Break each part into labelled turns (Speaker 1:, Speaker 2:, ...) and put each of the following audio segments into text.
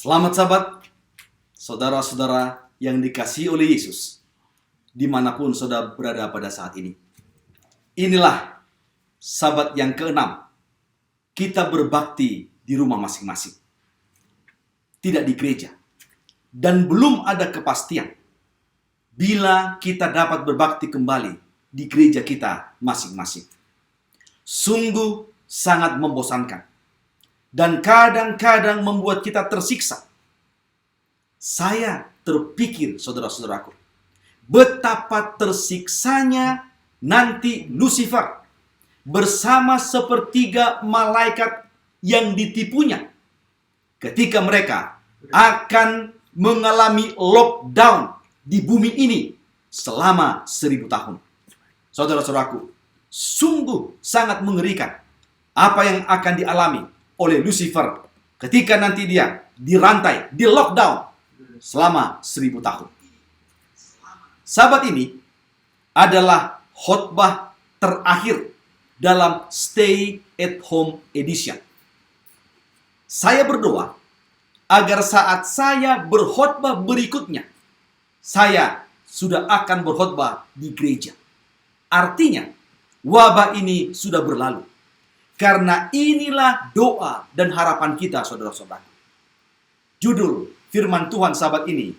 Speaker 1: Selamat sahabat, saudara-saudara yang dikasihi oleh Yesus, dimanapun saudara berada pada saat ini. Inilah sahabat yang keenam, kita berbakti di rumah masing-masing, tidak di gereja. Dan belum ada kepastian bila kita dapat berbakti kembali di gereja kita masing-masing. Sungguh sangat membosankan dan kadang-kadang membuat kita tersiksa. Saya terpikir, saudara-saudaraku, betapa tersiksanya nanti Lucifer bersama sepertiga malaikat yang ditipunya ketika mereka akan mengalami lockdown di bumi ini selama 1000 tahun. Saudara-saudaraku, sungguh sangat mengerikan apa yang akan dialami oleh Lucifer ketika nanti dia dirantai, di lockdown selama 1000 tahun. Sahabat, ini adalah khotbah terakhir dalam Stay at Home Edition. Saya berdoa agar saat saya berkhotbah berikutnya, saya sudah akan berkhotbah di gereja. Artinya, wabah ini sudah berlalu. Karena inilah doa dan harapan kita, saudara-saudara. Judul firman Tuhan sahabat ini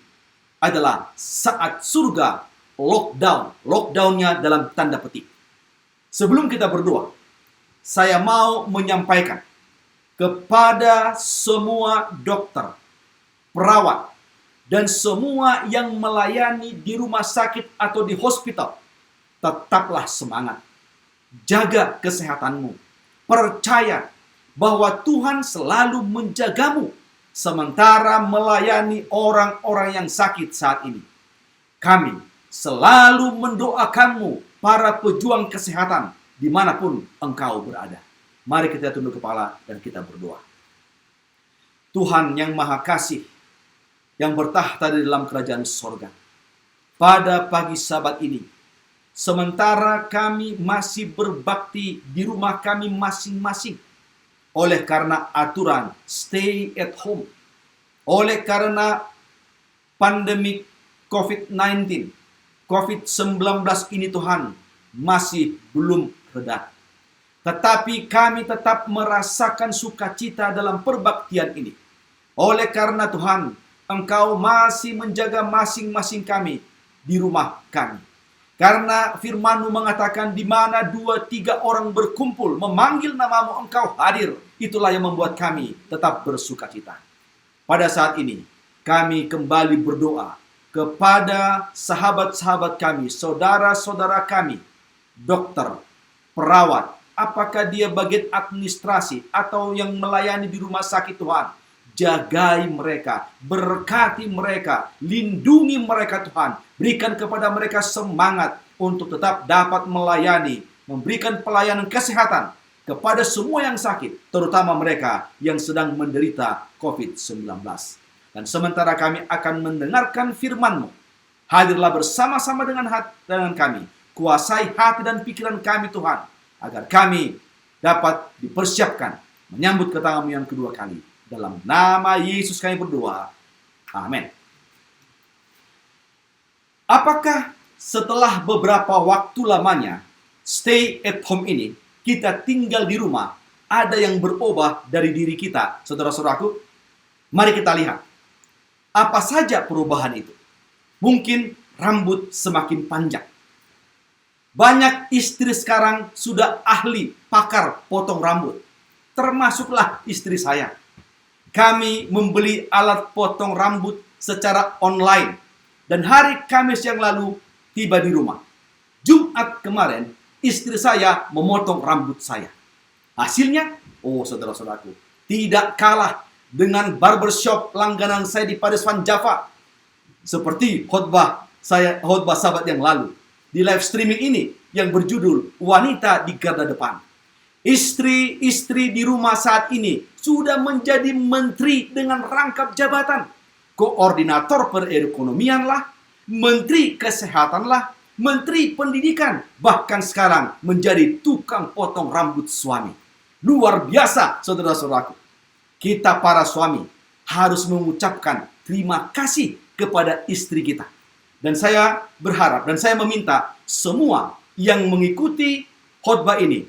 Speaker 1: adalah saat surga lockdown. Lockdownnya dalam tanda petik. Sebelum kita berdoa, saya mau menyampaikan kepada semua dokter, perawat, dan semua yang melayani di rumah sakit atau di hospital, tetaplah semangat. Jaga kesehatanmu. Percaya bahwa Tuhan selalu menjagamu sementara melayani orang-orang yang sakit saat ini. Kami selalu mendoakanmu, para pejuang kesehatan, dimanapun engkau berada. Mari kita tunduk kepala dan kita berdoa. Tuhan yang Maha Kasih, yang bertahta di dalam kerajaan sorga, pada pagi Sabat ini, sementara kami masih berbakti di rumah kami masing-masing, oleh karena aturan stay at home, oleh karena pandemi COVID-19 ini Tuhan masih belum reda. Tetapi kami tetap merasakan sukacita dalam perbaktian ini. Oleh karena Tuhan, Engkau masih menjaga masing-masing kami di rumah kami. Karena firman-Mu mengatakan di mana 2-3 orang berkumpul memanggil namamu, Engkau hadir. Itulah yang membuat kami tetap bersukacita. Pada saat ini kami kembali berdoa kepada sahabat-sahabat kami, saudara-saudara kami, dokter, perawat, apakah dia bagian administrasi atau yang melayani di rumah sakit. Tuhan, jagai mereka, berkati mereka, lindungi mereka Tuhan. Berikan kepada mereka semangat untuk tetap dapat melayani, memberikan pelayanan kesehatan kepada semua yang sakit, terutama mereka yang sedang menderita COVID-19. Dan sementara kami akan mendengarkan firman-Mu, hadirlah bersama-sama dengan kami, kuasai hati dan pikiran kami Tuhan, agar kami dapat dipersiapkan menyambut kedatangan-Mu yang kedua kali. Dalam nama Yesus kami berdoa. Amin. Apakah setelah beberapa waktu lamanya stay at home ini, kita tinggal di rumah, ada yang berubah dari diri kita, saudara-saudaraku? Mari kita lihat. Apa saja perubahan itu? Mungkin rambut semakin panjang. Banyak istri sekarang sudah ahli pakar potong rambut. Termasuklah istri saya. Kami membeli alat potong rambut secara online. Dan hari Kamis yang lalu tiba di rumah. Jumat kemarin istri saya memotong rambut saya. Hasilnya, saudara-saudaraku, tidak kalah dengan barbershop langganan saya di Padeswan Java. Seperti khotbah sahabat yang lalu. Di live streaming ini yang berjudul Wanita di Garda Depan. Istri-istri di rumah saat ini sudah menjadi menteri dengan rangkap jabatan. Koordinator perekonomian lah, menteri kesehatan lah, menteri pendidikan, bahkan sekarang menjadi tukang potong rambut suami. Luar biasa, saudara-saudaraku. Kita para suami harus mengucapkan terima kasih kepada istri kita. Dan saya berharap dan saya meminta semua yang mengikuti khotbah ini,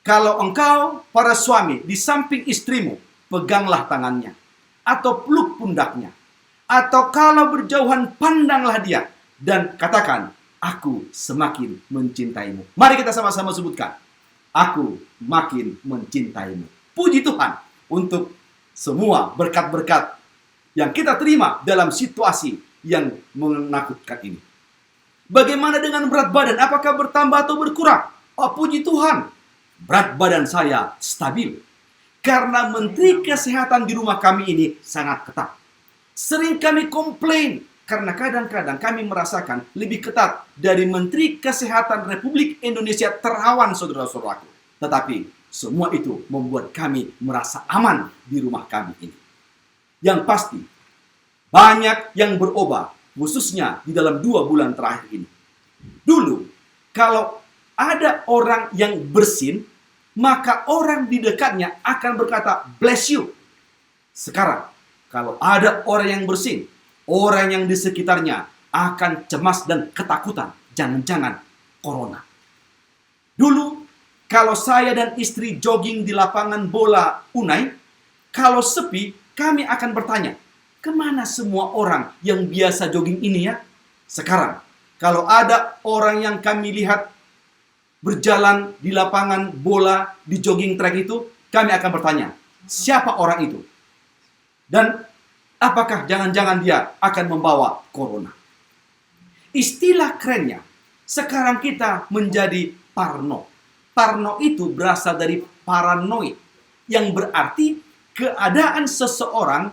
Speaker 1: kalau engkau para suami di samping istrimu, peganglah tangannya atau peluk pundaknya, atau kalau berjauhan pandanglah dia dan katakan, aku semakin mencintaimu. Mari kita sama-sama sebutkan, aku makin mencintaimu. Puji Tuhan untuk semua berkat-berkat yang kita terima dalam situasi yang menakutkan ini. Bagaimana dengan berat badan? Apakah bertambah atau berkurang? Oh, puji Tuhan, berat badan saya stabil. Karena Menteri Kesehatan di rumah kami ini sangat ketat. Sering kami komplain karena kadang-kadang kami merasakan lebih ketat dari Menteri Kesehatan Republik Indonesia terawan, saudara-saudaraku. Tetapi semua itu membuat kami merasa aman di rumah kami ini. Yang pasti, banyak yang berubah, khususnya di dalam 2 bulan terakhir ini. Dulu, kalau ada orang yang bersin, maka orang di dekatnya akan berkata, bless you. Sekarang, kalau ada orang yang bersin, orang yang di sekitarnya akan cemas dan ketakutan. Jangan-jangan corona. Dulu, kalau saya dan istri jogging di lapangan bola Unai, kalau sepi, kami akan bertanya, kemana semua orang yang biasa jogging ini ya? Sekarang, kalau ada orang yang kami lihat berjalan di lapangan bola, di jogging track itu, kami akan bertanya, siapa orang itu? Dan apakah jangan-jangan dia akan membawa corona? Istilah kerennya, sekarang kita menjadi parno. Parno itu berasal dari paranoid, yang berarti keadaan seseorang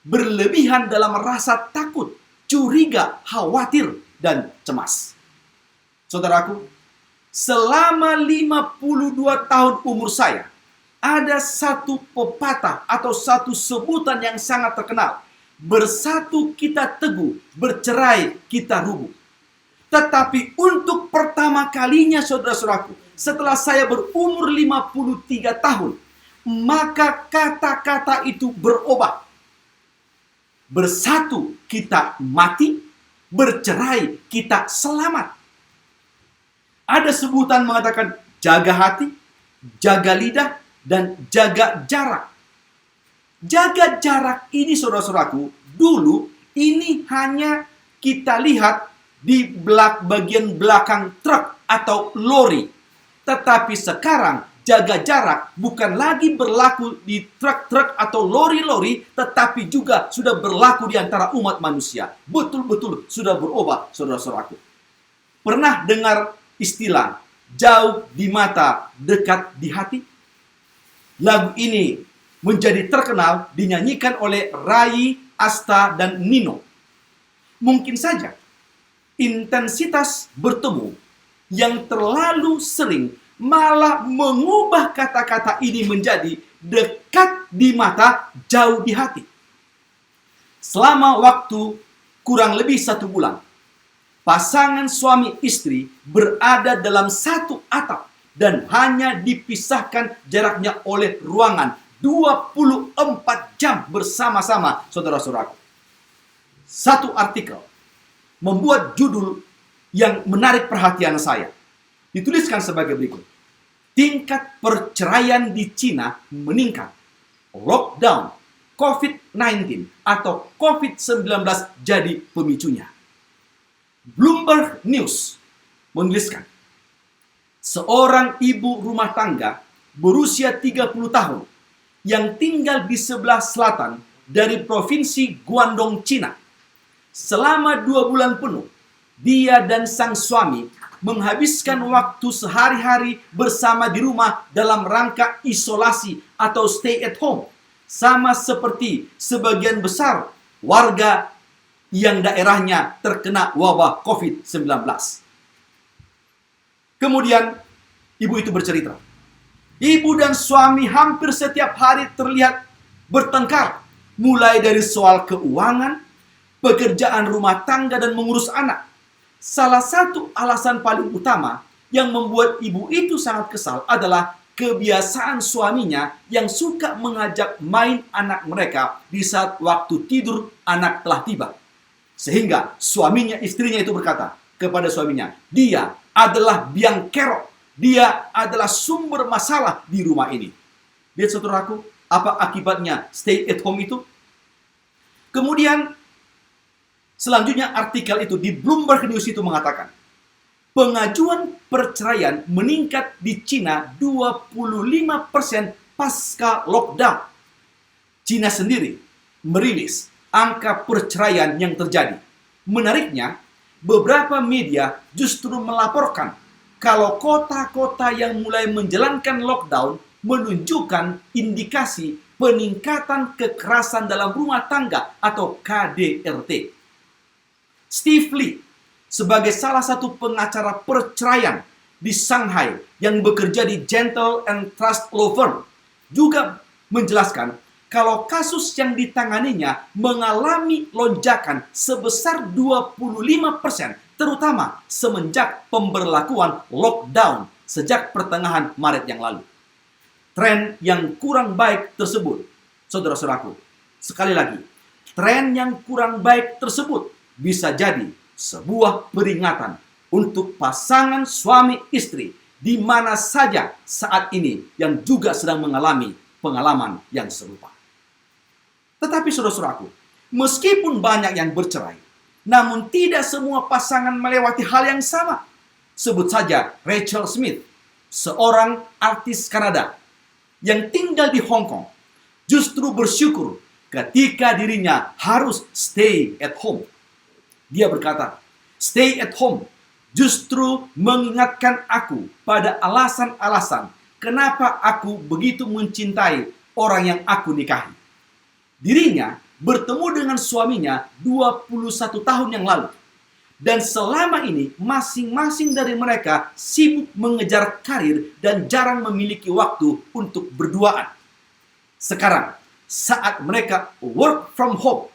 Speaker 1: berlebihan dalam rasa takut, curiga, khawatir, dan cemas. Saudaraku, selama 52 tahun umur saya, ada satu pepatah atau satu sebutan yang sangat terkenal. Bersatu kita teguh, bercerai kita rubuh. Tetapi untuk pertama kalinya, saudara-saudaraku, setelah saya berumur 53 tahun, maka kata-kata itu berubah. Bersatu kita mati, bercerai kita selamat. Ada sebutan mengatakan jaga hati, jaga lidah, dan jaga jarak. Jaga jarak ini, saudara-saudaraku, dulu ini hanya kita lihat di bagian belakang truk atau lori. Tetapi sekarang jaga jarak bukan lagi berlaku di truk-truk atau lori-lori, tetapi juga sudah berlaku di antara umat manusia. Betul-betul sudah berubah, saudara-saudaraku. Pernah dengar istilah jauh di mata, dekat di hati? Lagu ini menjadi terkenal dinyanyikan oleh Rai, Asta, dan Nino. Mungkin saja intensitas bertemu yang terlalu sering malah mengubah kata-kata ini menjadi dekat di mata, jauh di hati. Selama waktu kurang lebih 1 bulan, pasangan suami istri berada dalam satu atap dan hanya dipisahkan jaraknya oleh ruangan 24 jam bersama-sama, saudara-saudaraku. Satu artikel membuat judul yang menarik perhatian saya. Dituliskan sebagai berikut. Tingkat perceraian di Cina meningkat. Lockdown, COVID-19 atau COVID-19 jadi pemicunya. Bloomberg News menuliskan, seorang ibu rumah tangga berusia 30 tahun yang tinggal di sebelah selatan dari provinsi Guangdong, Cina. Selama 2 bulan penuh, dia dan sang suami menghabiskan waktu sehari-hari bersama di rumah dalam rangka isolasi atau stay at home. Sama seperti sebagian besar warga yang daerahnya terkena wabah COVID-19. Kemudian, ibu itu bercerita. Ibu dan suami hampir setiap hari terlihat bertengkar. Mulai dari soal keuangan, pekerjaan rumah tangga, dan mengurus anak. Salah satu alasan paling utama yang membuat ibu itu sangat kesal adalah kebiasaan suaminya yang suka mengajak main anak mereka di saat waktu tidur anak telah tiba. Sehingga istrinya itu berkata kepada suaminya, dia adalah biang kerok, dia adalah sumber masalah di rumah ini. Lihat saudaraku, apa akibatnya stay at home itu? Kemudian selanjutnya artikel itu di Bloomberg News itu mengatakan, pengajuan perceraian meningkat di Cina 25% pasca lockdown. Cina sendiri merilis angka perceraian yang terjadi. Menariknya, beberapa media justru melaporkan kalau kota-kota yang mulai menjalankan lockdown menunjukkan indikasi peningkatan kekerasan dalam rumah tangga atau KDRT. Steve Lee, sebagai salah satu pengacara perceraian di Shanghai yang bekerja di Gentle and Trust Law Firm, juga menjelaskan kalau kasus yang ditanganinya mengalami lonjakan sebesar 25%, terutama semenjak pemberlakuan lockdown sejak pertengahan Maret yang lalu. Tren yang kurang baik tersebut, saudara-saudaraku, sekali lagi, tren yang kurang baik tersebut bisa jadi sebuah peringatan untuk pasangan suami istri di mana saja saat ini yang juga sedang mengalami pengalaman yang serupa. Tetapi saudara-saudaraku, meskipun banyak yang bercerai, namun tidak semua pasangan melewati hal yang sama. Sebut saja Rachel Smith, seorang artis Kanada yang tinggal di Hong Kong, justru bersyukur ketika dirinya harus stay at home. Dia berkata, stay at home justru mengingatkan aku pada alasan-alasan kenapa aku begitu mencintai orang yang aku nikahi. Dirinya bertemu dengan suaminya 21 tahun yang lalu. Dan selama ini masing-masing dari mereka sibuk mengejar karir dan jarang memiliki waktu untuk berduaan. Sekarang, saat mereka work from home,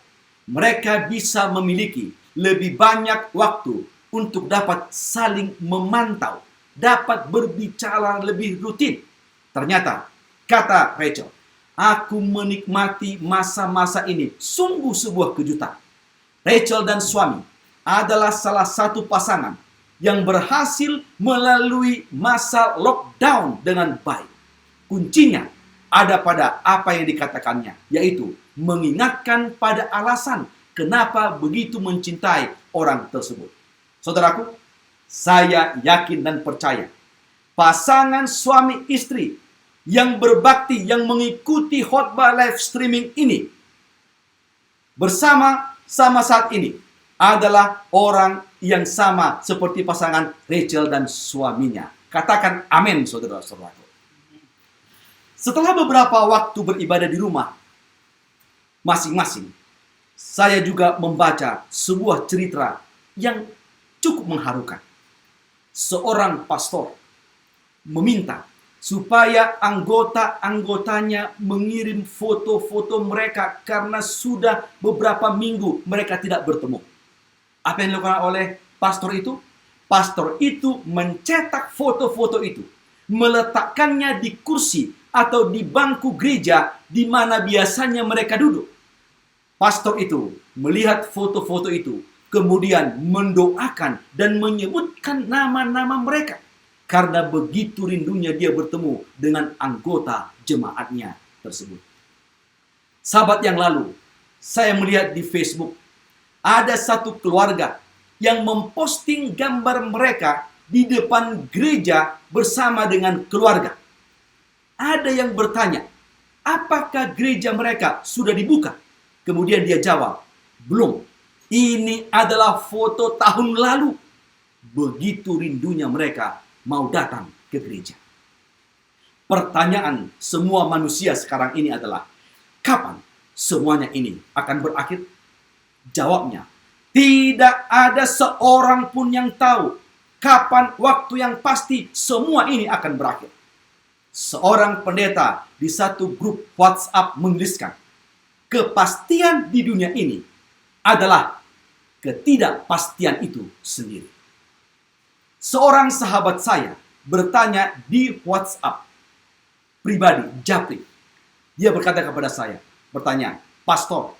Speaker 1: mereka bisa memiliki lebih banyak waktu untuk dapat saling memantau, dapat berbicara lebih rutin. Ternyata, kata Rachel, aku menikmati masa-masa ini, sungguh sebuah kejutan. Rachel dan suami adalah salah satu pasangan yang berhasil melalui masa lockdown dengan baik. Kuncinya ada pada apa yang dikatakannya, yaitu mengingatkan pada alasan kenapa begitu mencintai orang tersebut. Saudaraku, saya yakin dan percaya pasangan suami istri yang berbakti, yang mengikuti khotbah live streaming ini bersama-sama saat ini adalah orang yang sama seperti pasangan Rachel dan suaminya. Katakan amin, saudara-saudaraku. Setelah beberapa waktu beribadah di rumah masing-masing, saya juga membaca sebuah cerita yang cukup mengharukan. Seorang pastor meminta supaya anggota-anggotanya mengirim foto-foto mereka karena sudah beberapa minggu mereka tidak bertemu. Apa yang dilakukan oleh pastor itu? Pastor itu mencetak foto-foto itu, meletakkannya di kursi atau di bangku gereja di mana biasanya mereka duduk. Pastor itu melihat foto-foto itu, kemudian mendoakan dan menyebutkan nama-nama mereka. Karena begitu rindunya dia bertemu dengan anggota jemaatnya tersebut. Sahabat yang lalu, saya melihat di Facebook, ada satu keluarga yang memposting gambar mereka di depan gereja bersama dengan keluarga. Ada yang bertanya, apakah gereja mereka sudah dibuka? Kemudian dia jawab, belum. Ini adalah foto tahun lalu. Begitu rindunya mereka mau datang ke gereja. Pertanyaan semua manusia sekarang ini adalah, kapan semuanya ini akan berakhir? Jawabnya, tidak ada seorang pun yang tahu kapan waktu yang pasti semua ini akan berakhir. Seorang pendeta di satu grup WhatsApp menuliskan, kepastian di dunia ini adalah ketidakpastian itu sendiri. Seorang sahabat saya bertanya di WhatsApp, pribadi, Japri. Dia berkata kepada saya, bertanya, "Pastor,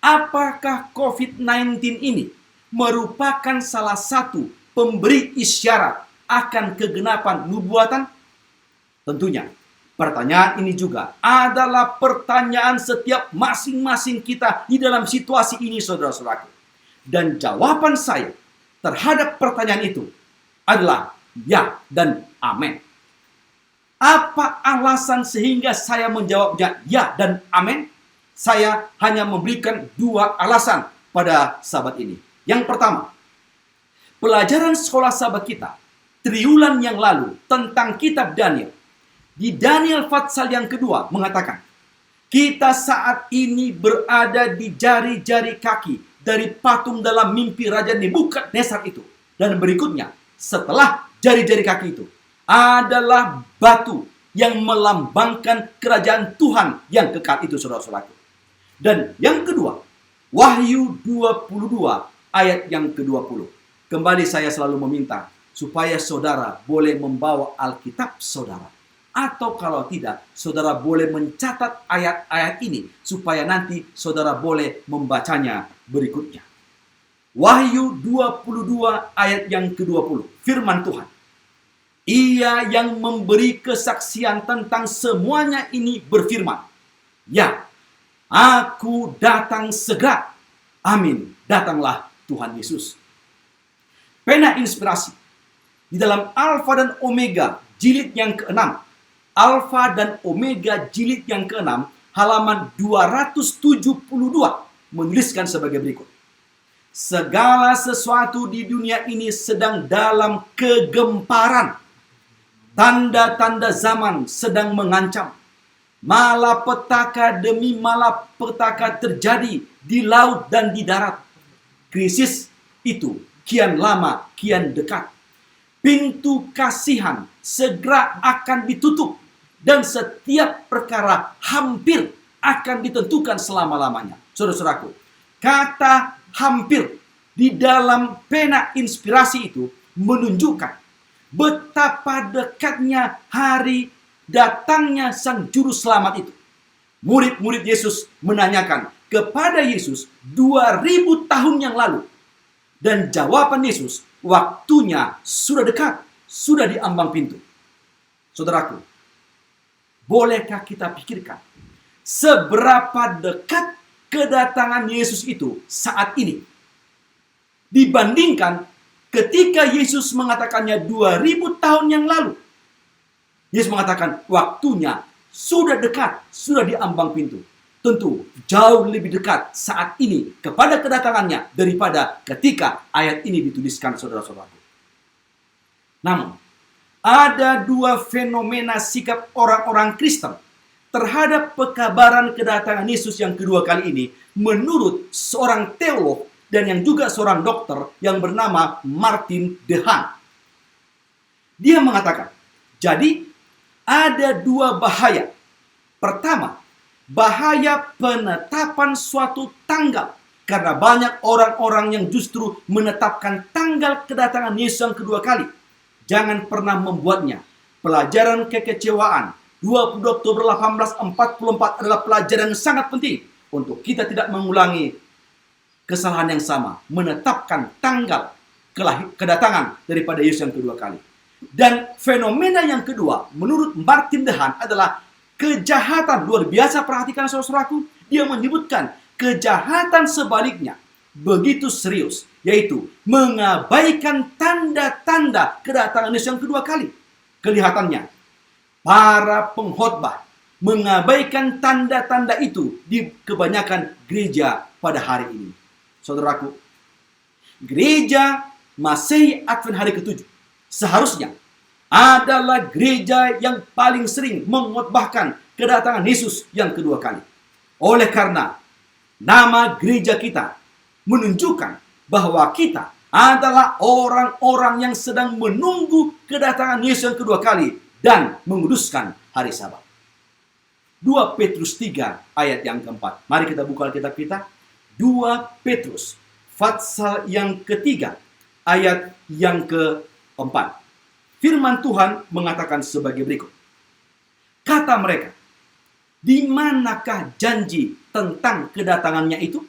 Speaker 1: apakah COVID-19 ini merupakan salah satu pemberi isyarat akan kegenapan nubuatan?" Tentunya, pertanyaan ini juga adalah pertanyaan setiap masing-masing kita di dalam situasi ini, saudara-saudaraku. Dan jawaban saya terhadap pertanyaan itu adalah ya dan amin. Apa alasan sehingga saya menjawabnya ya dan amin? Saya hanya memberikan dua alasan pada sahabat ini. Yang pertama, pelajaran sekolah sahabat kita triwulan yang lalu tentang kitab Daniel. Di Daniel pasal yang kedua mengatakan, kita saat ini berada di jari-jari kaki dari patung dalam mimpi Raja Nebukadnezar itu. Dan berikutnya, setelah jari-jari kaki itu, adalah batu yang melambangkan kerajaan Tuhan yang kekal itu, saudara-saudaraku. Dan yang kedua, Wahyu 22 ayat yang ke-20. Kembali saya selalu meminta supaya saudara boleh membawa Alkitab saudara. Atau kalau tidak, saudara boleh mencatat ayat-ayat ini supaya nanti saudara boleh membacanya berikutnya. Wahyu 22 ayat yang ke-20. Firman Tuhan. Ia yang memberi kesaksian tentang semuanya ini berfirman, ya, aku datang segera. Amin. Datanglah Tuhan Yesus. Pena inspirasi. Di dalam Alfa dan Omega jilid yang ke-6. Alfa dan Omega jilid yang ke-6. Halaman 272 menuliskan sebagai berikut. Segala sesuatu di dunia ini sedang dalam kegemparan. Tanda-tanda zaman sedang mengancam. Malapetaka demi malapetaka terjadi di laut dan di darat. Krisis itu kian lama, kian dekat. Pintu kasihan segera akan ditutup. Dan setiap perkara hampir akan ditentukan selama-lamanya. Saudara-saudaraku, kata hampir di dalam pena inspirasi itu menunjukkan betapa dekatnya hari datangnya Sang Juru Selamat itu. Murid-murid Yesus menanyakan kepada Yesus 2000 tahun yang lalu. Dan jawaban Yesus, waktunya sudah dekat, sudah di ambang pintu. Saudaraku, bolehkah kita pikirkan seberapa dekat kedatangan Yesus itu saat ini dibandingkan ketika Yesus mengatakannya 2000 tahun yang lalu. Yesus mengatakan waktunya sudah dekat, sudah di ambang pintu. Tentu jauh lebih dekat saat ini kepada kedatangannya daripada ketika ayat ini dituliskan, saudara-saudaraku. Namun, ada dua fenomena sikap orang-orang Kristen terhadap pekabaran kedatangan Yesus yang kedua kali ini menurut seorang teolog dan yang juga seorang dokter yang bernama Martin Dehaan. Dia mengatakan, jadi ada dua bahaya. Pertama, bahaya penetapan suatu tanggal. Karena banyak orang-orang yang justru menetapkan tanggal kedatangan Yesus yang kedua kali. Jangan pernah membuatnya pelajaran kekecewaan. 20 Oktober 1844 adalah pelajaran yang sangat penting untuk kita tidak mengulangi kesalahan yang sama, menetapkan tanggal kedatangan daripada Yesus yang kedua kali. Dan fenomena yang kedua, menurut Martin Dehaan adalah kejahatan. Luar biasa, perhatikan saudaraku. Dia menyebutkan kejahatan sebaliknya begitu serius, yaitu mengabaikan tanda-tanda kedatangan Yesus yang kedua kali. Kelihatannya, para pengkhotbah mengabaikan tanda-tanda itu di kebanyakan gereja pada hari ini. Saudaraku, gereja Masehi Advent hari ke-7 seharusnya adalah gereja yang paling sering mengkhotbahkan kedatangan Yesus yang kedua kali. Oleh karena nama gereja kita menunjukkan bahwa kita adalah orang-orang yang sedang menunggu kedatangan Yesus yang kedua kali dan menguduskan hari Sabat. 2 Petrus 3 ayat yang keempat. Mari kita buka Alkitab kita. 2 Petrus pasal yang ketiga ayat yang keempat. Firman Tuhan mengatakan sebagai berikut. Kata mereka, di manakah janji tentang kedatangannya itu?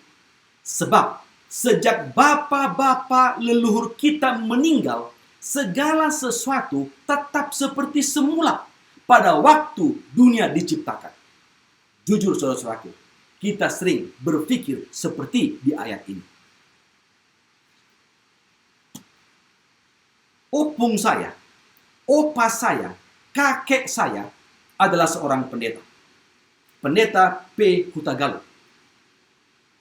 Speaker 1: Sebab sejak bapa-bapa leluhur kita meninggal, segala sesuatu tetap seperti semula pada waktu dunia diciptakan. Jujur saudara-saudaraku, kita sering berpikir seperti di ayat ini. Opung saya, opa saya, kakek saya adalah seorang pendeta. Pendeta P. Hutagalung.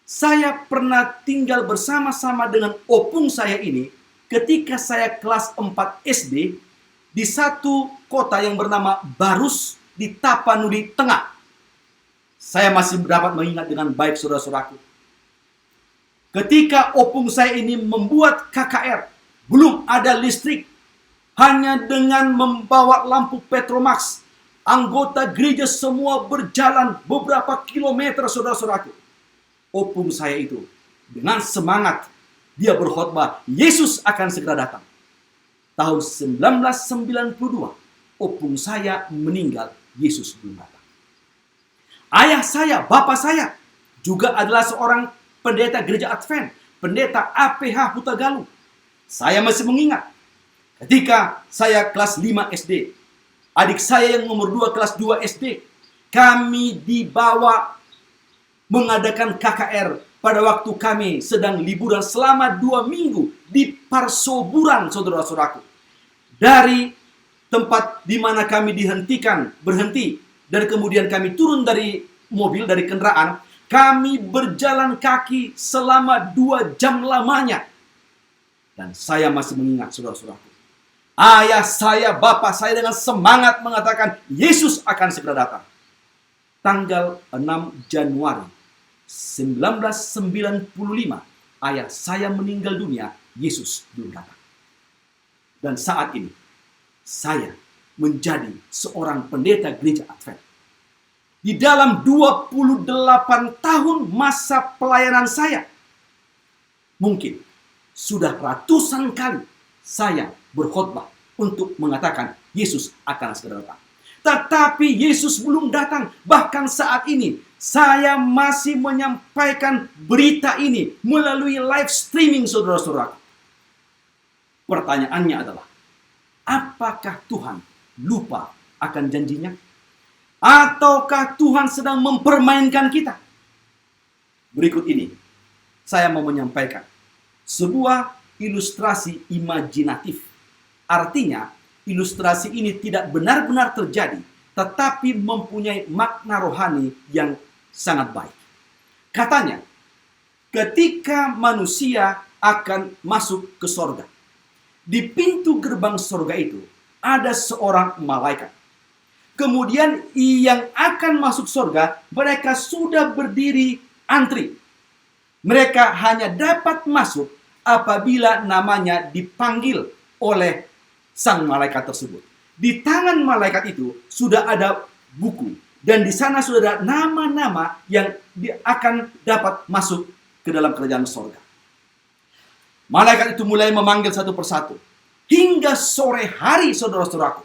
Speaker 1: Saya pernah tinggal bersama-sama dengan opung saya ini ketika saya kelas 4 SD di satu kota yang bernama Barus di Tapanuli Tengah. Saya masih dapat mengingat dengan baik saudara-saudaraku. Ketika opung saya ini membuat KKR, belum ada listrik, hanya dengan membawa lampu Petromax, anggota gereja semua berjalan beberapa kilometer saudara-saudaraku. Opung saya itu dengan semangat dia berkhotbah, Yesus akan segera datang. Tahun 1992, opung saya meninggal, Yesus belum datang. Ayah saya, bapak saya juga adalah seorang pendeta gereja Advent, pendeta APH Hutagalung. Saya masih mengingat ketika saya kelas 5 SD, adik saya yang nomor 2 kelas 2 SD, kami dibawa mengadakan KKR pada waktu kami sedang liburan selama 2 minggu di Parsoburan, saudara-saudaraku. Dari tempat di mana kami berhenti, dan kemudian kami turun dari mobil, dari kendaraan, kami berjalan kaki selama 2 jam lamanya. Dan saya masih mengingat saudara-saudaraku. Ayah saya, bapak saya dengan semangat mengatakan, Yesus akan segera datang. Tanggal 6 Januari 1995, ayah saya meninggal dunia, Yesus belum datang. Dan saat ini, saya menjadi seorang pendeta gereja Advent. Di dalam 28 tahun masa pelayanan saya, mungkin sudah ratusan kali saya berkhotbah untuk mengatakan Yesus akan segera datang. Tetapi Yesus belum datang. Bahkan saat ini saya masih menyampaikan berita ini melalui live streaming saudara-saudara. Pertanyaannya adalah, apakah Tuhan lupa akan janjinya? Ataukah Tuhan sedang mempermainkan kita? Berikut ini saya mau menyampaikan sebuah ilustrasi imajinatif. Artinya, ilustrasi ini tidak benar-benar terjadi, tetapi mempunyai makna rohani yang sangat baik. Katanya, ketika manusia akan masuk ke sorga, di pintu gerbang sorga itu ada seorang malaikat. Kemudian yang akan masuk sorga, mereka sudah berdiri antri. Mereka hanya dapat masuk apabila namanya dipanggil oleh sang malaikat tersebut. Di tangan malaikat itu sudah ada buku. Dan di sana sudah ada nama-nama yang akan dapat masuk ke dalam kerajaan sorga. Malaikat itu mulai memanggil satu persatu. Hingga sore hari, saudara-saudaraku,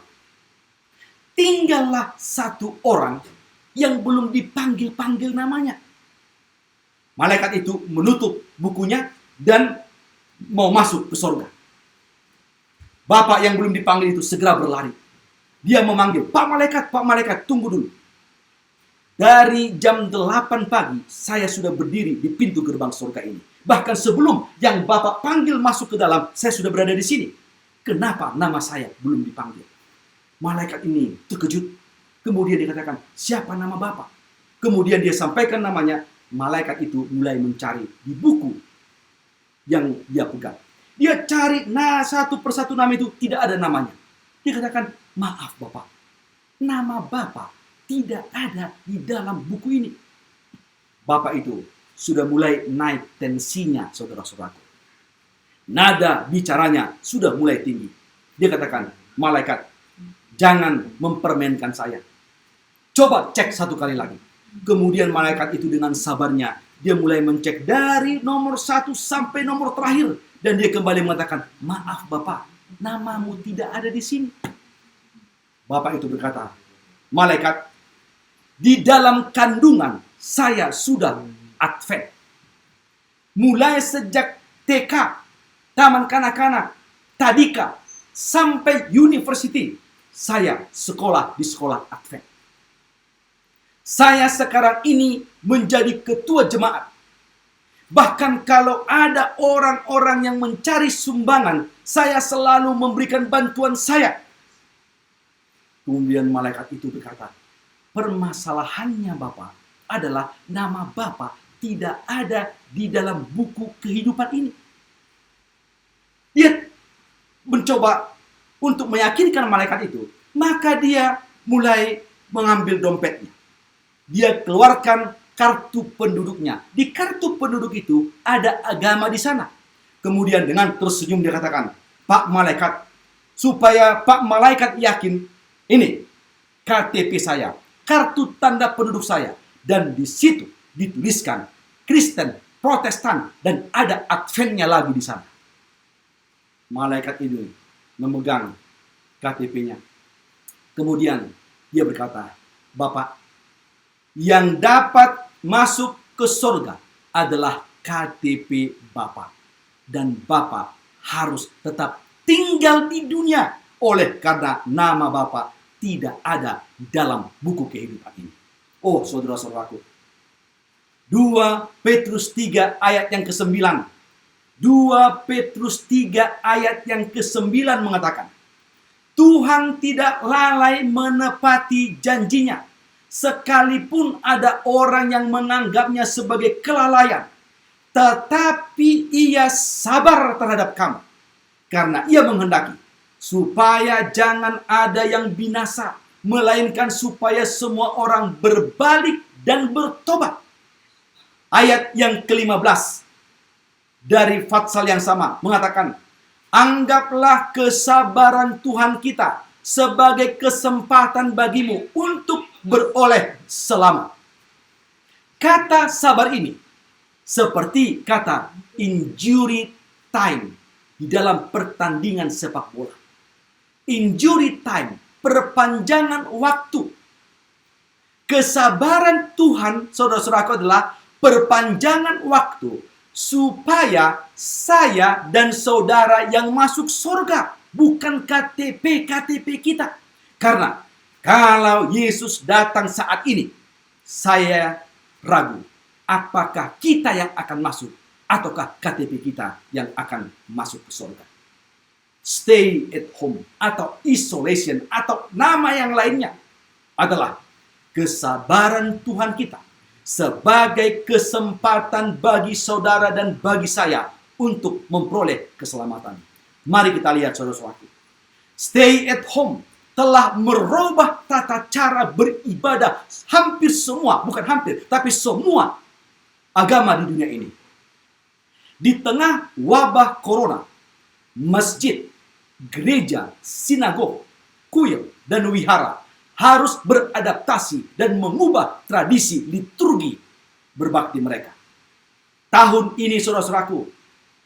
Speaker 1: tinggallah satu orang yang belum dipanggil-panggil namanya. Malaikat itu menutup bukunya dan mau masuk ke sorga. Bapak yang belum dipanggil itu segera berlari. Dia memanggil, Pak Malaikat, tunggu dulu. Dari jam 8 pagi, saya sudah berdiri di pintu gerbang sorga ini. Bahkan sebelum yang Bapak panggil masuk ke dalam, saya sudah berada di sini. Kenapa nama saya belum dipanggil? Malaikat ini terkejut. Kemudian dia katakan, siapa nama Bapak? Kemudian dia sampaikan namanya. Malaikat itu mulai mencari di buku yang dia pegang. Dia cari satu persatu nama itu, tidak ada namanya. Dia katakan, maaf Bapak, nama Bapak tidak ada di dalam buku ini. Bapak itu sudah mulai naik tensinya, saudara-saudaraku. Nada bicaranya sudah mulai tinggi. Dia katakan, malaikat, jangan mempermainkan saya. Coba cek satu kali lagi. Kemudian malaikat itu dengan sabarnya, dia mulai mencek dari nomor 1 sampai nomor terakhir. Dan dia kembali mengatakan, maaf Bapak, namamu tidak ada di sini. Bapak itu berkata, malaikat, di dalam kandungan saya sudah Advent. Mulai sejak TK, taman kanak-kanak, tadika, sampai university, saya sekolah di sekolah Advent. Saya sekarang ini menjadi ketua jemaat. Bahkan kalau ada orang-orang yang mencari sumbangan, saya selalu memberikan bantuan saya. Kemudian malaikat itu berkata, permasalahannya Bapak adalah nama Bapak tidak ada di dalam buku kehidupan ini. Dia mencoba untuk meyakinkan malaikat itu, maka dia mulai mengambil dompetnya. Dia keluarkan kartu penduduknya. Di kartu penduduk itu ada agama di sana. Kemudian dengan tersenyum dia katakan, Pak Malaikat, supaya Pak Malaikat yakin, ini KTP saya, kartu tanda penduduk saya. Dan di situ dituliskan Kristen, Protestan, dan ada Adventnya lagi di sana. Malaikat itu memegang KTP-nya. Kemudian dia berkata, Bapak, yang dapat masuk ke surga adalah KTP Bapak. Dan Bapak harus tetap tinggal di dunia oleh karena nama Bapak tidak ada dalam buku kehidupan ini. Oh, saudara-saudaraku. 2 Petrus 3 ayat yang ke-9. 2 Petrus 3 ayat yang ke-9 mengatakan, Tuhan tidak lalai menepati janjinya, sekalipun ada orang yang menganggapnya sebagai kelalaian, tetapi ia sabar terhadap kamu, karena ia menghendaki supaya jangan ada yang binasa, melainkan supaya semua orang berbalik dan bertobat. Ayat yang ke-15 dari Fatsal yang sama mengatakan, anggaplah kesabaran Tuhan kita sebagai kesempatan bagimu untuk beroleh selamat. Kata sabar ini seperti kata injury time di dalam pertandingan sepak bola. Injury time, perpanjangan waktu. Kesabaran Tuhan, saudara-saudaraku, adalah perpanjangan waktu supaya saya dan saudara yang masuk surga, bukan KTP kita. Karena kalau Yesus datang saat ini, saya ragu apakah kita yang akan masuk ataukah KTP kita yang akan masuk ke surga. Stay at home atau isolation atau nama yang lainnya adalah kesabaran Tuhan kita sebagai kesempatan bagi saudara dan bagi saya untuk memperoleh keselamatan. Mari kita lihat, saudara-saudaraku. Stay at home telah merubah tata cara beribadah hampir semua, bukan hampir, tapi semua agama di dunia ini. Di tengah wabah corona, masjid, gereja, sinagog, kuil, dan wihara harus beradaptasi dan mengubah tradisi liturgi berbakti mereka. Tahun ini, saudara-saudaraku,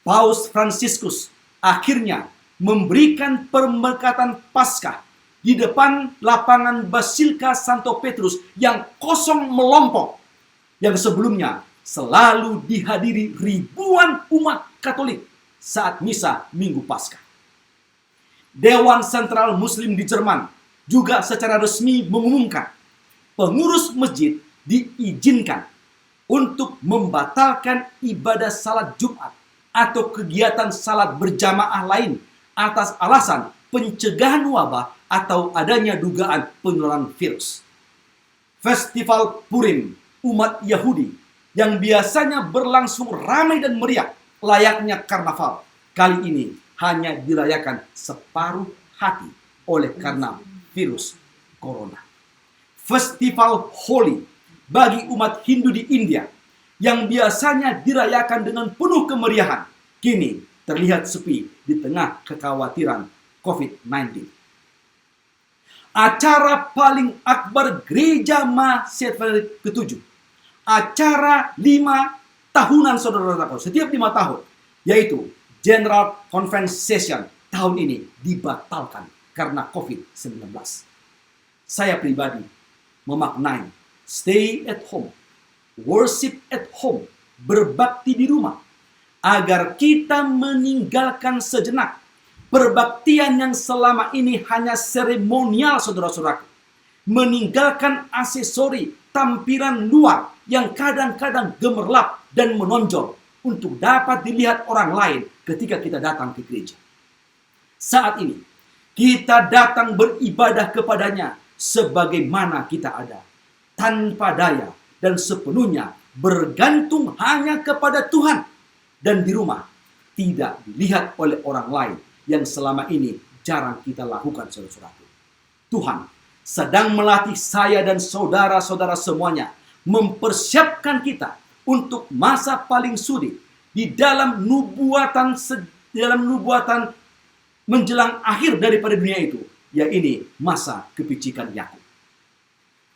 Speaker 1: Paus Fransiskus akhirnya memberikan pemberkatan Paskah di depan lapangan Basilika Santo Petrus yang kosong melompong, yang sebelumnya selalu dihadiri ribuan umat Katolik saat misa Minggu Paskah. Dewan Sentral Muslim di Jerman juga secara resmi mengumumkan pengurus masjid diizinkan untuk membatalkan ibadah salat Jumat atau kegiatan salat berjamaah lain atas alasan pencegahan wabah atau adanya dugaan penularan virus. Festival Purim umat Yahudi yang biasanya berlangsung ramai dan meriah layaknya karnaval, kali ini hanya dirayakan separuh hati oleh karena virus corona. Festival Holi bagi umat Hindu di India yang biasanya dirayakan dengan penuh kemeriahan, kini terlihat sepi di tengah kekhawatiran COVID-19. Acara paling akbar Gereja Mahasiswa ke-7, acara 5 tahunan, saudara-saudara, setiap 5 tahun, yaitu General Conference Session, tahun ini dibatalkan karena COVID-19. saya pribadi memaknai stay at home, worship at home, berbakti di rumah, agar kita meninggalkan sejenak perbaktian yang selama ini hanya seremonial, saudara-saudaraku. Meninggalkan aksesori, tampilan luar yang kadang-kadang gemerlap dan menonjol untuk dapat dilihat orang lain ketika kita datang ke gereja. Saat ini, kita datang beribadah kepadanya sebagaimana kita ada, tanpa daya dan sepenuhnya bergantung hanya kepada Tuhan. Dan di rumah tidak dilihat oleh orang lain yang selama ini jarang kita lakukan, saudara-saudaraku. Tuhan sedang melatih saya dan saudara-saudara semuanya, mempersiapkan kita untuk masa paling sulit di dalam nubuatan menjelang akhir daripada dunia itu, yaitu masa kepicikan Yakub.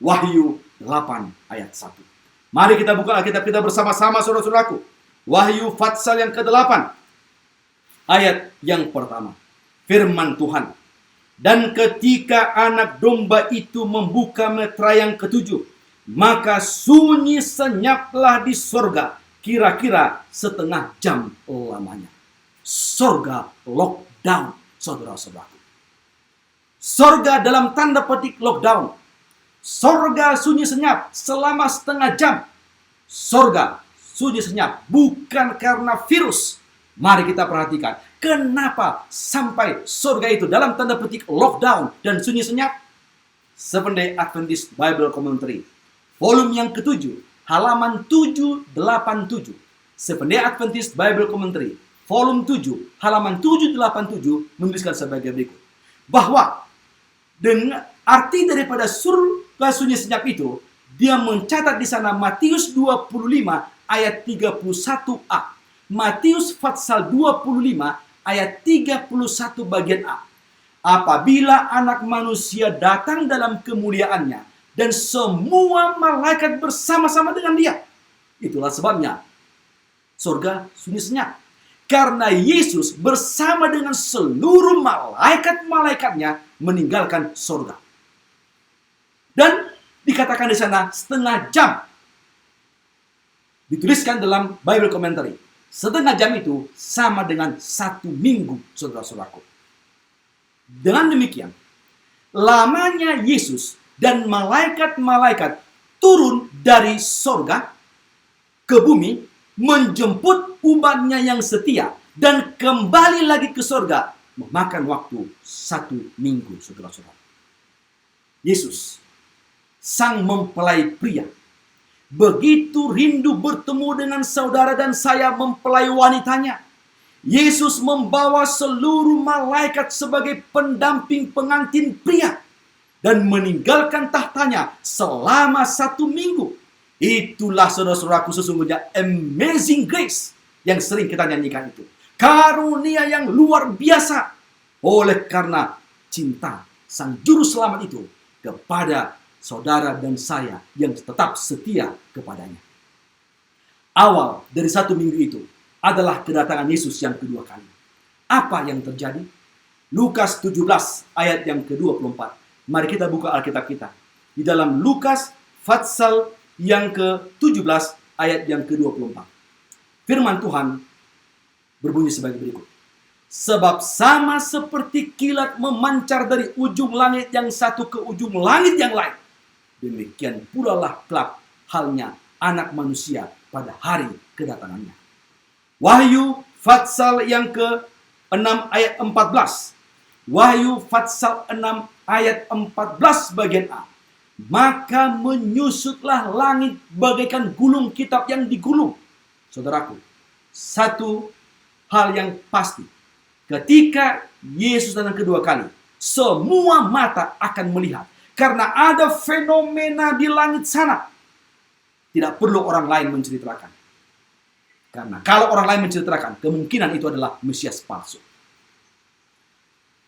Speaker 1: Wahyu 8 ayat 1. Mari kita buka Alkitab kita bersama-sama, saudara-saudaraku. Wahyu Fatsal yang ke-8 ayat yang pertama. Firman Tuhan. Dan ketika anak domba itu membuka meterai yang ke-7, maka sunyi senyaplah di sorga, kira-kira setengah jam lamanya. Sorga lockdown, saudara-saudaraku. Sorga dalam tanda petik lockdown. Sorga sunyi senyap selama setengah jam. Sorga sunyi senyap bukan karena virus. Mari kita perhatikan, kenapa sampai surga itu dalam tanda petik lockdown dan sunyi senyap? Seventh-day Adventist Bible Commentary, volume yang ke-7, halaman 787. Seventh-day Adventist Bible Commentary, volume 7, halaman 787 menuliskan sebagai berikut. Bahwa dengan arti daripada surga sunyi senyap itu, dia mencatat di sana Matius 25 ayat 31a. Matius Fatsal 25 ayat 31 bagian A. Apabila anak manusia datang dalam kemuliaannya dan semua malaikat bersama-sama dengan dia. Itulah sebabnya surga sunyi senyap. Karena Yesus bersama dengan seluruh malaikat-malaikatnya meninggalkan surga. Dan dikatakan di sana setengah jam. Dituliskan dalam Bible Commentary. Setengah jam itu sama dengan 1 minggu, saudara-saudaraku. Dengan demikian, lamanya Yesus dan malaikat-malaikat turun dari sorga ke bumi, menjemput umatnya yang setia, dan kembali lagi ke sorga, memakan waktu 1 minggu, saudara-saudara. Yesus, sang mempelai pria, begitu rindu bertemu dengan saudara dan saya mempelai wanitanya. Yesus membawa seluruh malaikat sebagai pendamping pengantin pria dan meninggalkan tahtanya selama 1 minggu. Itulah saudara-saudaraku sesungguhnya amazing grace yang sering kita nyanyikan itu. Karunia yang luar biasa oleh karena cinta sang juru selamat itu kepada saudara dan saya yang tetap setia kepadanya. Awal dari 1 minggu itu adalah kedatangan Yesus yang kedua kali. Apa yang terjadi? Lukas 17 ayat yang ke-24. Mari kita buka Alkitab kita. Di dalam Lukas Fatsal yang ke-17 ayat yang ke-24. Firman Tuhan berbunyi sebagai berikut. Sebab sama seperti kilat memancar dari ujung langit yang satu ke ujung langit yang lain, demikian pula lah kelak halnya anak manusia pada hari kedatangannya. Wahyu Fatsal yang ke-6 ayat 14. Wahyu Fatsal 6 ayat 14 bagian A. Maka menyusutlah langit bagaikan gulung kitab yang digulung. Saudaraku, satu hal yang pasti. Ketika Yesus datang kedua kali, semua mata akan melihat. Karena ada fenomena di langit sana. Tidak perlu orang lain menceritakan. Karena kalau orang lain menceritakan, kemungkinan itu adalah Mesias palsu.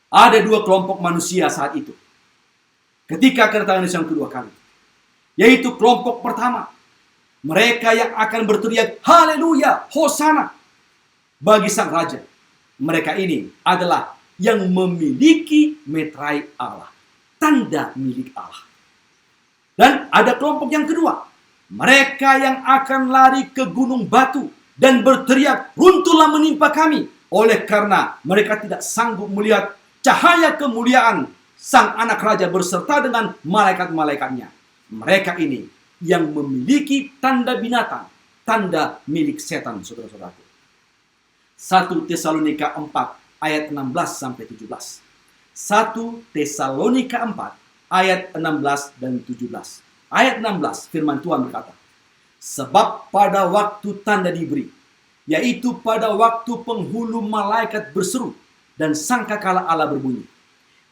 Speaker 1: Ada 2 kelompok manusia saat itu. Ketika kedatangan Yesus yang kedua kali. Yaitu kelompok pertama. Mereka yang akan berteriak, haleluya, hosana. Bagi sang raja. Mereka ini adalah yang memiliki meterai Allah. tanda milik Allah. Dan ada kelompok yang kedua, mereka yang akan lari ke gunung batu dan berteriak, runtuhlah menimpa kami, oleh karena mereka tidak sanggup melihat cahaya kemuliaan sang anak raja beserta dengan malaikat-malaikatnya. Mereka ini yang memiliki tanda binatang, tanda milik setan, saudara-saudaraku. 1 Tesalonika 4 ayat 16 sampai 17. 1 Tesalonika 4 ayat 16 dan 17. Ayat 16 firman Tuhan berkata, sebab pada waktu tanda diberi, yaitu pada waktu penghulu malaikat berseru dan sangkakala Allah berbunyi,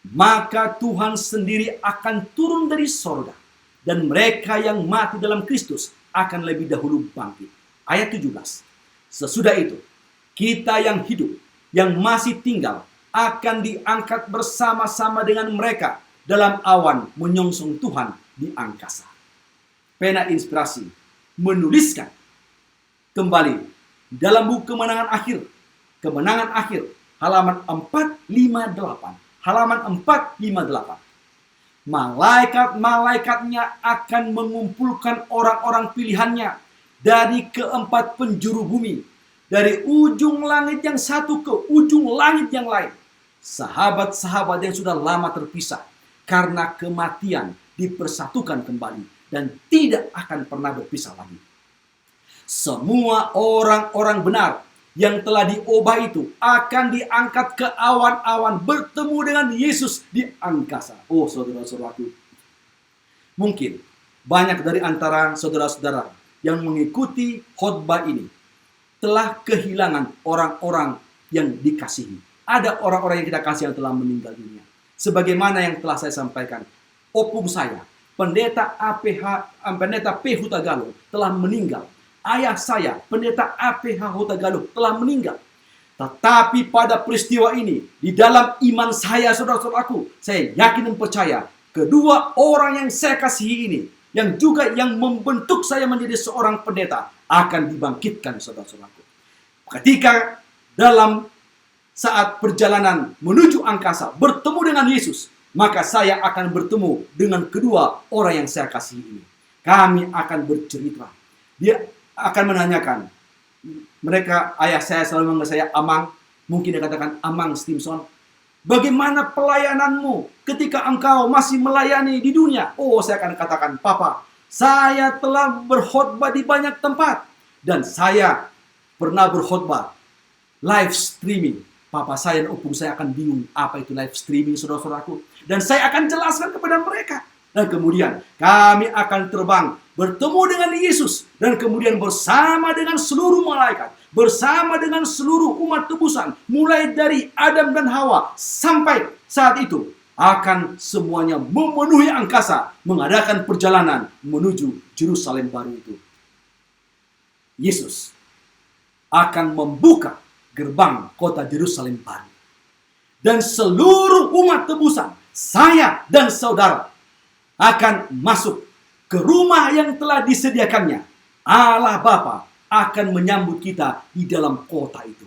Speaker 1: maka Tuhan sendiri akan turun dari sorga, dan mereka yang mati dalam Kristus akan lebih dahulu bangkit. Ayat 17. Sesudah itu, kita yang hidup, yang masih tinggal, akan diangkat bersama-sama dengan mereka dalam awan menyongsong Tuhan di angkasa. Pena Inspirasi menuliskan kembali dalam buku Kemenangan Akhir, halaman 458. Halaman 458. Malaikat-malaikatnya akan mengumpulkan orang-orang pilihannya dari keempat penjuru bumi, dari ujung langit yang satu ke ujung langit yang lain. Sahabat-sahabat yang sudah lama terpisah karena kematian dipersatukan kembali dan tidak akan pernah berpisah lagi. Semua orang-orang benar yang telah diubah itu akan diangkat ke awan-awan bertemu dengan Yesus di angkasa. Oh, saudara-saudaraku, mungkin banyak dari antara saudara-saudara yang mengikuti khotbah ini telah kehilangan orang-orang yang dikasihi. Ada orang-orang yang kita kasih yang telah meninggal dunia. Sebagaimana yang telah saya sampaikan, opung saya, Pendeta P. Hutagalung telah meninggal. Ayah saya, Pendeta A.P.H. Hutagalung telah meninggal. Tetapi pada peristiwa ini, di dalam iman saya, saudara-saudaraku, saya yakin dan percaya, kedua orang yang saya kasihi ini, yang juga yang membentuk saya menjadi seorang pendeta, akan dibangkitkan, saudara-saudaraku. Ketika dalam saat perjalanan menuju angkasa, bertemu dengan Yesus, maka saya akan bertemu dengan kedua orang yang saya kasihi ini. Kami akan bercerita. Dia akan menanyakan, mereka, ayah saya selalu manggil saya Amang, mungkin dia katakan, Amang Stimson, bagaimana pelayananmu ketika engkau masih melayani di dunia? Oh, saya akan katakan, Papa, saya telah berkhotbah di banyak tempat, dan saya pernah berkhotbah live streaming. Papa saya dan opung saya akan bingung apa itu live streaming, saudara-saudaraku, dan saya akan jelaskan kepada mereka. Dan kemudian kami akan terbang bertemu dengan Yesus, dan kemudian bersama dengan seluruh malaikat, bersama dengan seluruh umat tebusan, mulai dari Adam dan Hawa sampai saat itu akan semuanya memenuhi angkasa, mengadakan perjalanan menuju Yerusalem baru itu. Yesus akan membuka gerbang kota Yerusalem baru, dan seluruh umat tebusan, saya dan saudara, akan masuk ke rumah yang telah disediakannya. Allah Bapa akan menyambut kita di dalam kota itu.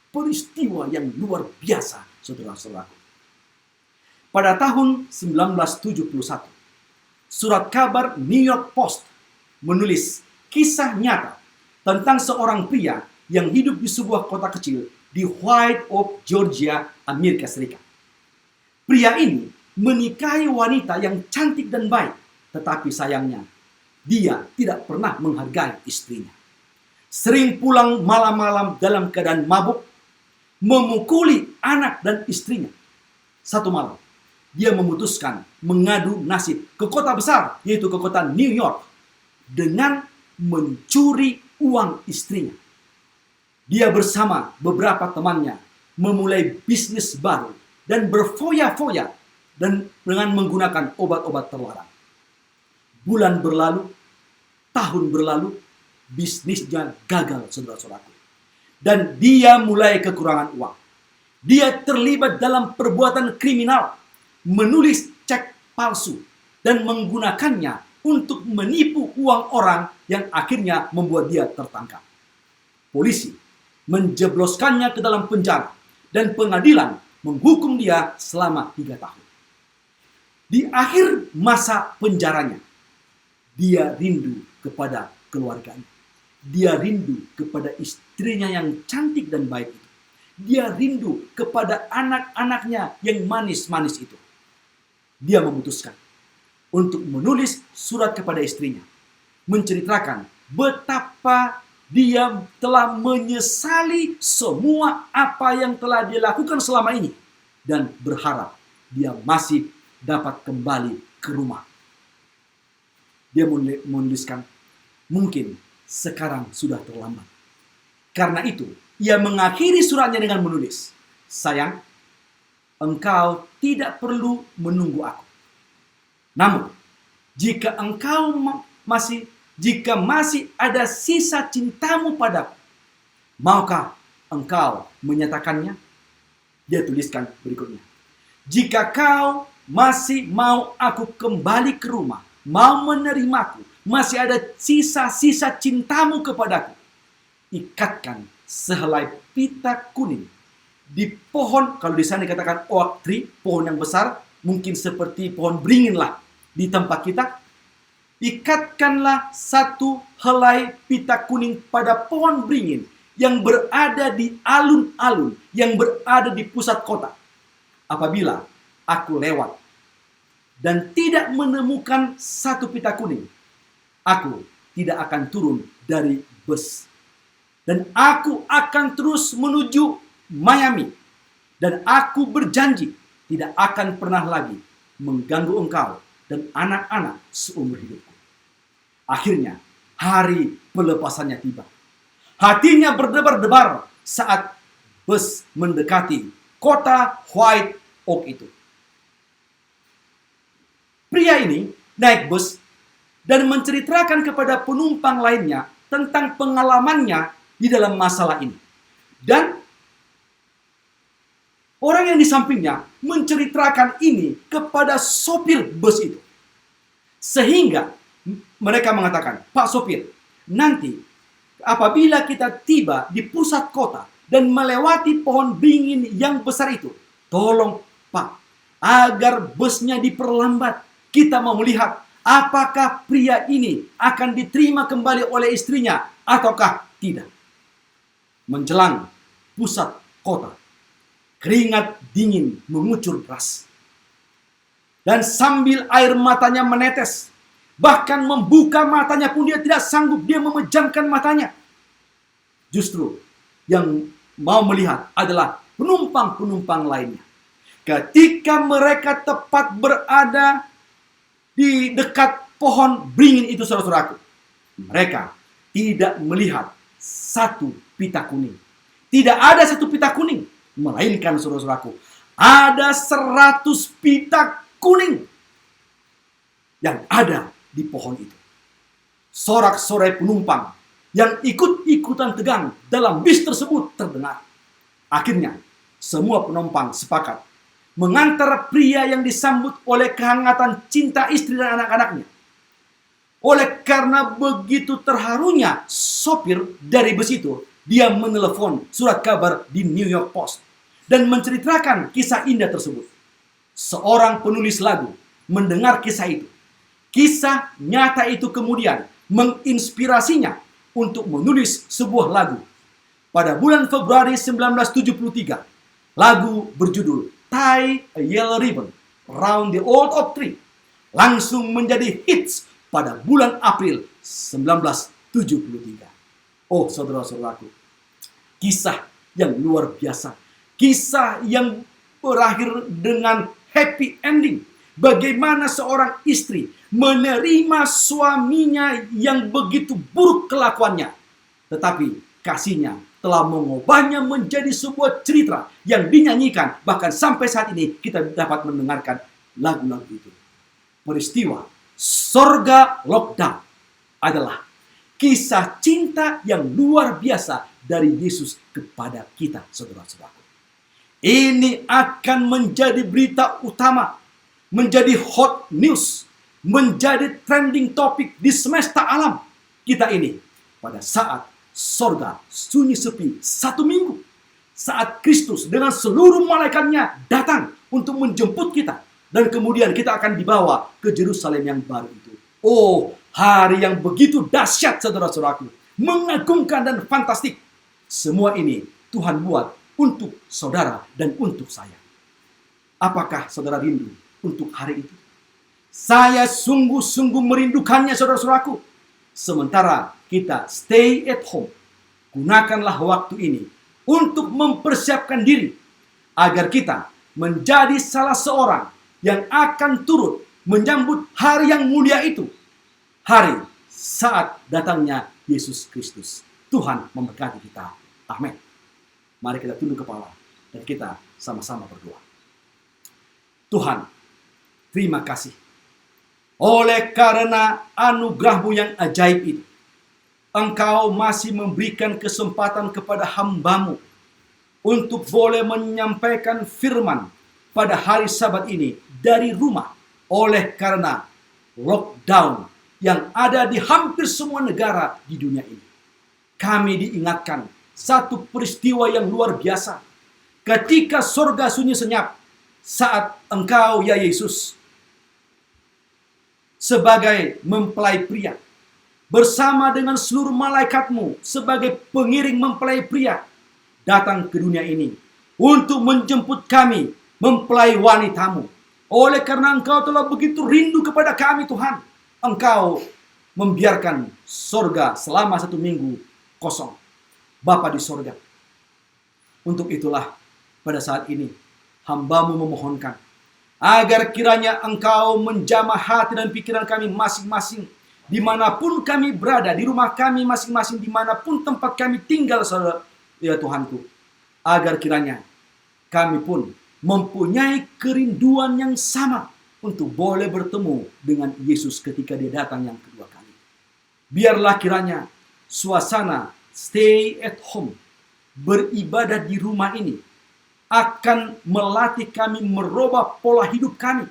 Speaker 1: Peristiwa yang luar biasa, saudara-saudaraku. Pada tahun 1971, surat kabar New York Post menulis kisah nyata tentang seorang pria yang hidup di sebuah kota kecil di White Oak, Georgia, Amerika Serikat. Pria ini menikahi wanita yang cantik dan baik, tetapi sayangnya dia tidak pernah menghargai istrinya. Sering pulang malam-malam dalam keadaan mabuk, memukuli anak dan istrinya. Satu malam, dia memutuskan mengadu nasib ke kota besar, yaitu ke kota New York, dengan mencuri uang istrinya. Dia bersama beberapa temannya memulai bisnis baru dan berfoya-foya dan dengan menggunakan obat-obat terlarang. Bulan berlalu, tahun berlalu, bisnisnya gagal, saudara-saudaraku. Dan dia mulai kekurangan uang. Dia terlibat dalam perbuatan kriminal, menulis cek palsu, dan menggunakannya untuk menipu uang orang yang akhirnya membuat dia tertangkap. Polisi menjebloskannya ke dalam penjara, dan pengadilan menghukum dia selama 3 tahun. Di akhir masa penjaranya, dia rindu kepada keluarganya. Dia rindu kepada istrinya yang cantik dan baik itu. Dia rindu kepada anak-anaknya yang manis-manis itu. Dia memutuskan untuk menulis surat kepada istrinya, menceritakan betapa dia telah menyesali semua apa yang telah dia lakukan selama ini dan berharap dia masih dapat kembali ke rumah. Dia menuliskan, mungkin sekarang sudah terlambat. Karena itu, ia mengakhiri suratnya dengan menulis, sayang, engkau tidak perlu menunggu aku. Namun, jika engkau masih ada sisa cintamu padaku, maukah engkau menyatakannya? Dia tuliskan berikutnya, jika kau masih mau aku kembali ke rumah, mau menerimaku, masih ada sisa-sisa cintamu kepadaku, ikatkan sehelai pita kuning di pohon, kalau di sana dikatakan oak tree, pohon yang besar, mungkin seperti pohon beringin lah di tempat kita. Ikatkanlah satu helai pita kuning pada pohon beringin yang berada di alun-alun, yang berada di pusat kota. Apabila aku lewat dan tidak menemukan satu pita kuning, aku tidak akan turun dari bus. Dan aku akan terus menuju Miami. Dan aku berjanji tidak akan pernah lagi mengganggu engkau dan anak-anak seumur hidupku. Akhirnya, hari pelepasannya tiba. Hatinya berdebar-debar saat bus mendekati kota White Oak itu. Pria ini naik bus dan menceritakan kepada penumpang lainnya tentang pengalamannya di dalam masalah ini. Dan orang yang di sampingnya menceritakan ini kepada sopir bus itu. Sehingga mereka mengatakan, Pak sopir, nanti apabila kita tiba di pusat kota dan melewati pohon beringin yang besar itu, tolong Pak, agar busnya diperlambat. Kita mau melihat apakah pria ini akan diterima kembali oleh istrinya ataukah tidak. Menjelang pusat kota, keringat dingin mengucur deras. Dan sambil air matanya menetes, bahkan membuka matanya pun dia tidak sanggup, dia memejamkan matanya. Justru yang mau melihat adalah penumpang-penumpang lainnya. Ketika mereka tepat berada di dekat pohon beringin itu, saudara-saudaraku, mereka tidak melihat satu pita kuning. Tidak ada satu pita kuning, melainkan saudara-saudaraku, ada 100 pita kuning yang ada di pohon itu. Sorak-sorai penumpang yang ikut-ikutan tegang dalam bis tersebut terdengar. Akhirnya, semua penumpang sepakat mengantar pria yang disambut oleh kehangatan cinta istri dan anak-anaknya. Oleh karena begitu terharunya sopir dari bus itu, dia menelepon surat kabar di New York Post dan menceritakan kisah indah tersebut. Seorang penulis lagu mendengar kisah itu. Kisah nyata itu kemudian menginspirasinya untuk menulis sebuah lagu. Pada bulan Februari 1973, lagu berjudul Tie a Yellow Ribbon Round the Old Oak Tree langsung menjadi hits pada bulan April 1973. Oh saudara-saudaraku, kisah yang luar biasa. Kisah yang berakhir dengan happy ending. Bagaimana seorang istri menerima suaminya yang begitu buruk kelakuannya, tetapi kasihnya telah mengubahnya menjadi sebuah cerita yang dinyanyikan. Bahkan sampai saat ini kita dapat mendengarkan lagu-lagu itu. Peristiwa Sorga Lockdown adalah kisah cinta yang luar biasa dari Yesus kepada kita, saudara-saudara. Ini akan menjadi berita utama, menjadi hot news, menjadi trending topik di semesta alam kita ini pada saat sorga sunyi sepi 1 minggu, saat Kristus dengan seluruh malaikatnya datang untuk menjemput kita Dan kemudian kita akan dibawa ke Yerusalem yang baru itu. Oh, hari yang begitu dahsyat, saudara-saudaraku. Mengagumkan dan fantastik. Semua ini Tuhan buat untuk saudara dan untuk saya. Apakah saudara rindu untuk hari itu? Saya sungguh-sungguh merindukannya, saudara-saudaraku. Sementara kita stay at home, gunakanlah waktu ini untuk mempersiapkan diri agar kita menjadi salah seorang yang akan turut menyambut hari yang mulia itu. Hari saat datangnya Yesus Kristus. Tuhan memberkati kita. Amin. Mari kita tunduk kepala dan kita sama-sama berdoa. Tuhan, terima kasih. Oleh karena anugerah-Mu yang ajaib itu, Engkau masih memberikan kesempatan kepada hamba-Mu untuk boleh menyampaikan firman pada hari Sabat ini dari rumah. Oleh karena lockdown yang ada di hampir semua negara di dunia ini, kami diingatkan satu peristiwa yang luar biasa. Ketika sorga sunyi senyap saat Engkau, ya Yesus, sebagai mempelai pria, bersama dengan seluruh malaikat-Mu sebagai pengiring mempelai pria, datang ke dunia ini untuk menjemput kami, mempelai wanita-Mu. Oleh karena Engkau telah begitu rindu kepada kami, Tuhan, Engkau membiarkan sorga selama 1 minggu kosong. Bapa di sorga, untuk itulah pada saat ini hamba-Mu memohonkan agar kiranya Engkau menjamah hati dan pikiran kami masing-masing, dimanapun kami berada, di rumah kami masing-masing, dimanapun tempat kami tinggal, saudara, ya Tuhanku, agar kiranya kami pun mempunyai kerinduan yang sama untuk boleh bertemu dengan Yesus ketika Dia datang yang kedua kali. Biarlah kiranya suasana stay at home, beribadah di rumah ini, akan melatih kami merubah pola hidup kami.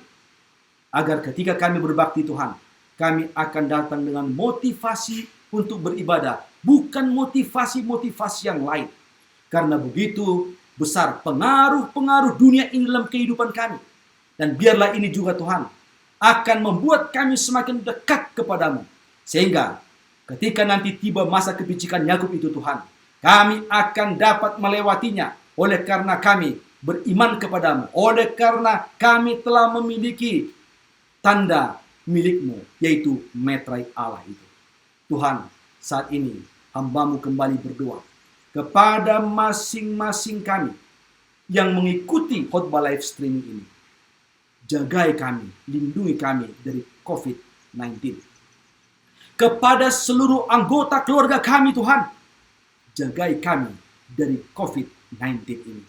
Speaker 1: Agar ketika kami berbakti Tuhan, kami akan datang dengan motivasi untuk beribadah, bukan motivasi-motivasi yang lain. Karena begitu besar pengaruh-pengaruh dunia ini dalam kehidupan kami. Dan biarlah ini juga Tuhan akan membuat kami semakin dekat kepadamu. Sehingga ketika nanti tiba masa kepicikan Yakub itu Tuhan, kami akan dapat melewatinya. Oleh karena kami beriman kepadamu, oleh karena kami telah memiliki tanda milik-Mu, yaitu meterai Allah itu. Tuhan, saat ini hamba-Mu kembali berdoa kepada masing-masing kami yang mengikuti khotbah live streaming ini. Jagai kami, lindungi kami dari COVID-19. Kepada seluruh anggota keluarga kami, Tuhan, jagai kami dari COVID-19 ini.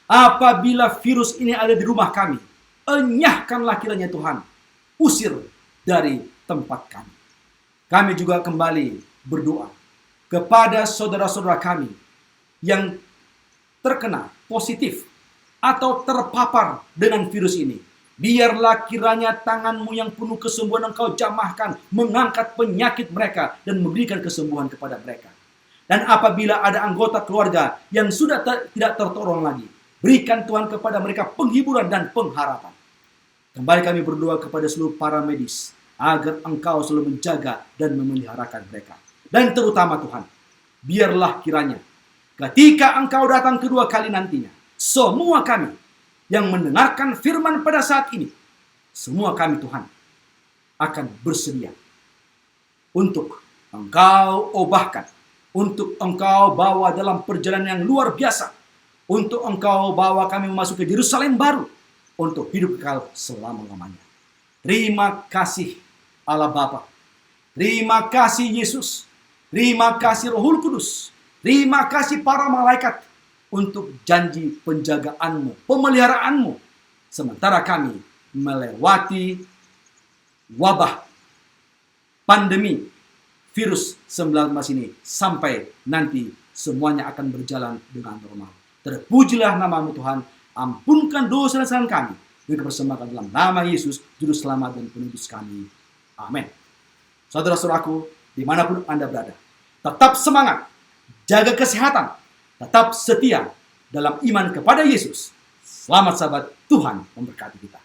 Speaker 1: Apabila virus ini ada di rumah kami, enyahkanlah kiranya Tuhan, usir dari tempat kami. Kami juga kembali berdoa kepada saudara-saudara kami yang terkena positif atau terpapar dengan virus ini. Biarlah kiranya tangan-Mu yang penuh kesembuhan Engkau jamahkan, mengangkat penyakit mereka dan memberikan kesembuhan kepada mereka. Dan apabila ada anggota keluarga yang sudah tidak tertolong lagi, berikan Tuhan kepada mereka penghiburan dan pengharapan. Kembali kami berdoa kepada seluruh para medis, agar Engkau selalu menjaga dan memeliharakan mereka. Dan terutama Tuhan, biarlah kiranya ketika Engkau datang kedua kali nantinya, semua kami yang mendengarkan firman pada saat ini, semua kami Tuhan akan bersedia untuk Engkau obahkan, untuk Engkau bawa dalam perjalanan yang luar biasa, untuk Engkau bawa kami memasuki Yerusalem baru, untuk hidup kekal selama-lamanya. Terima kasih Allah Bapa, terima kasih Yesus, terima kasih Rohul Kudus, terima kasih para malaikat untuk janji penjagaan-Mu, pemeliharaanmu, sementara kami melewati wabah pandemi virus 19 ini sampai nanti semuanya akan berjalan dengan normal. Terpujilah nama-Mu Tuhan, ampunkan dosa dan kesalahan kami, dan dipersembahkan dalam nama Yesus, Juru Selamat dan Penebus kami. Amin. Saudara-saudaraku, dimanapun Anda berada, tetap semangat, jaga kesehatan, tetap setia dalam iman kepada Yesus. Selamat sahabat, Tuhan memberkati kita.